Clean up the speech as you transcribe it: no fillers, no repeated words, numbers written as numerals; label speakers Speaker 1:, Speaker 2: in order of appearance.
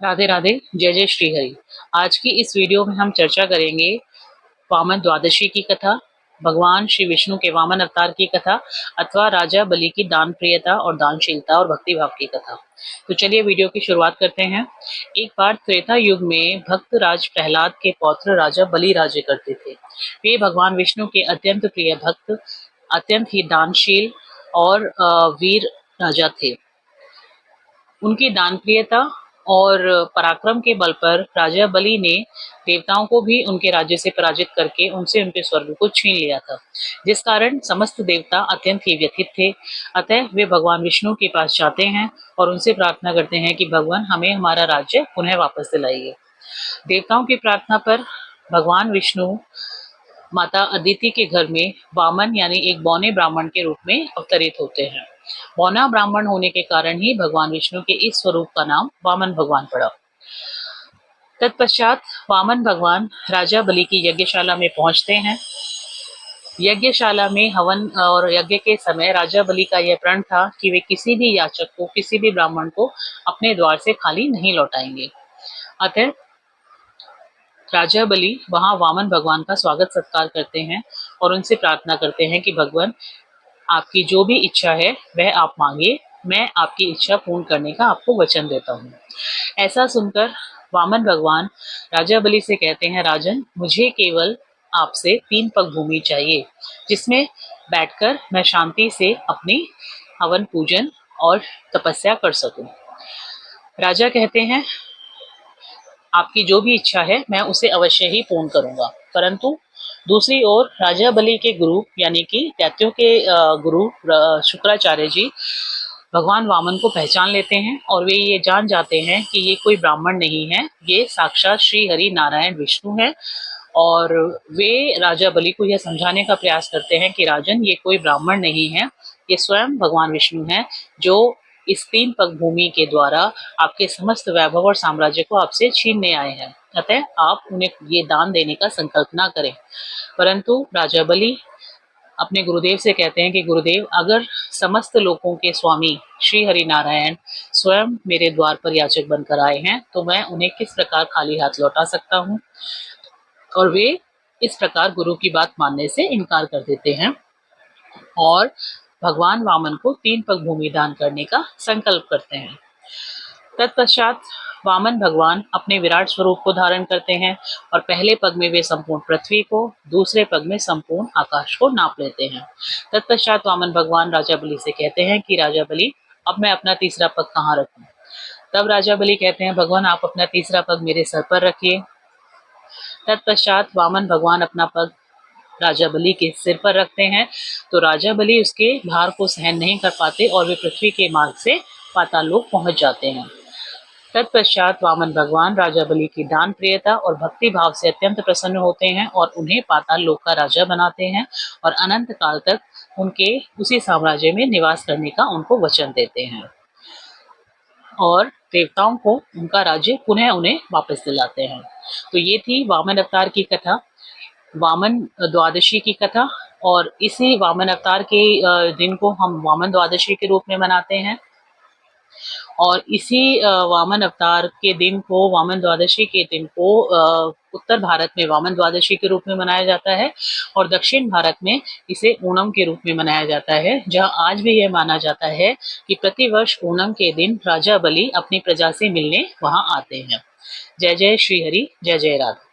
Speaker 1: राधे राधे। जय जय श्री हरि। आज की इस वीडियो में हम चर्चा करेंगे वामन द्वादशी की कथा, भगवान श्री विष्णु के वामन अवतार की कथा अथवा राजा बलि की दान प्रियता और दानशीलता और भक्ति भाव की कथा। तो चलिए वीडियो की शुरुआत करते हैं। एक बार त्रेता युग में भक्त राज प्रहलाद के पौत्र राजा बलि राज्य करते थे। वे भगवान विष्णु के अत्यंत प्रिय भक्त, अत्यंत ही दानशील और वीर राजा थे। उनकी दानप्रियता और पराक्रम के बल पर राजा बलि ने देवताओं को भी उनके राज्य से पराजित करके उनसे उनके स्वर्ग को छीन लिया था, जिस कारण समस्त देवता अत्यंत ही व्यथित थे। अतः वे भगवान विष्णु के पास जाते हैं और उनसे प्रार्थना करते हैं कि भगवान हमें हमारा राज्य पुनः वापस दिलाइए। देवताओं की प्रार्थना पर भगवान विष्णु माता अदिति के घर में वामन यानी एक बौने ब्राह्मण के रूप में अवतरित होते हैं। बौना ब्राह्मण होने के कारण ही भगवान विष्णु के इस स्वरूप का नाम वामन भगवान पड़ा। तत्पश्चात वामन भगवान राजा बलि की यज्ञशाला में पहुंचते हैं। यज्ञशाला में हवन और यज्ञ के समय राजा बलि का यह प्रण था कि वे किसी भी याचक को, किसी भी ब्राह्मण को अपने द्वार से खाली नहीं लौटाएंगे। अतः राजा बलि वहां वामन भगवान का स्वागत सत्कार करते हैं और उनसे प्रार्थना करते हैं कि भगवान आपकी जो भी इच्छा है वह आप मांगिए, मैं आपकी इच्छा पूर्ण करने का आपको वचन देता हूँ। ऐसा सुनकर वामन भगवान राजा बलि से कहते हैं, राजन मुझे केवल आपसे 3 पग भूमि चाहिए, जिसमें बैठकर मैं शांति से अपनी हवन पूजन और तपस्या कर सकूं। राजा कहते हैं, आपकी जो भी इच्छा है मैं उसे अवश्य ही पूर्ण करूंगा। परंतु दूसरी ओर राजा बलि के गुरु यानी कि दैत्यों के गुरु शुक्राचार्य जी भगवान वामन को पहचान लेते हैं और वे ये जान जाते हैं कि ये कोई ब्राह्मण नहीं है, ये साक्षात श्री हरि नारायण विष्णु है। और वे राजा बलि को यह समझाने का प्रयास करते हैं कि राजन ये कोई ब्राह्मण नहीं है, ये स्वयं भगवान विष्णु है जो इस 3 पग भूमि के द्वारा आपके समस्त वैभव और साम्राज्य को आपसे छीनने आए हैं। अतः आप उन्हें ये दान देने का संकल्प ना करें। परंतु राजा बलि अपने गुरुदेव से कहते हैं कि गुरुदेव, अगर समस्त लोकों के स्वामी श्री हरि नारायण स्वयं मेरे द्वार पर याचक बनकर आए हैं तो मैं उन्हें किस प्रकार खाली हाथ लौटा सकता हूँ। और वे इस प्रकार गुरु की बात मानने से इनकार कर देते हैं और भगवान वामन को 3 पग भूमि दान करने का संकल्प करते हैं। तत्पश्चात वामन भगवान अपने विराट स्वरूप को धारण करते हैं और पहले पग में वे संपूर्ण पृथ्वी को, दूसरे पग में संपूर्ण आकाश को नाप लेते हैं। तत्पश्चात वामन भगवान राजा बलि से कहते हैं कि राजा बलि, अब मैं अपना तीसरा पग कहाँ रखूं। तब राजा बलि कहते हैं, भगवान आप अपना तीसरा पग मेरे सर पर रखिए। तत्पश्चात वामन भगवान अपना पग राजा बलि के सिर पर रखते हैं तो राजा बलि उसके भार को सहन नहीं कर पाते और वे पृथ्वी के मार्ग से पाताल लोक पहुंच जाते हैं। तत्पश्चात वामन भगवान राजा बलि की दान प्रियता और भक्ति भाव से अत्यंत प्रसन्न होते हैं और उन्हें पाताल लोक का राजा बनाते हैं और अनंत काल तक उनके उसी साम्राज्य में निवास करने का उनको वचन देते हैं और देवताओं को उनका राज्य पुनः उन्हें वापस दिलाते हैं। तो ये थी वामन अवतार की कथा, वामन द्वादशी की कथा। और इसी वामन अवतार के दिन को हम वामन द्वादशी के रूप में मनाते हैं और इसी वामन अवतार के दिन को, वामन द्वादशी के दिन को उत्तर भारत में वामन द्वादशी के रूप में मनाया जाता है और दक्षिण भारत में इसे ओणम के रूप में मनाया जाता है, जहां आज भी यह माना जाता है कि प्रतिवर्ष ओणम के दिन राजा बलि अपनी प्रजा से मिलने वहां आते हैं। जय जय श्री हरि, जय जय राधा।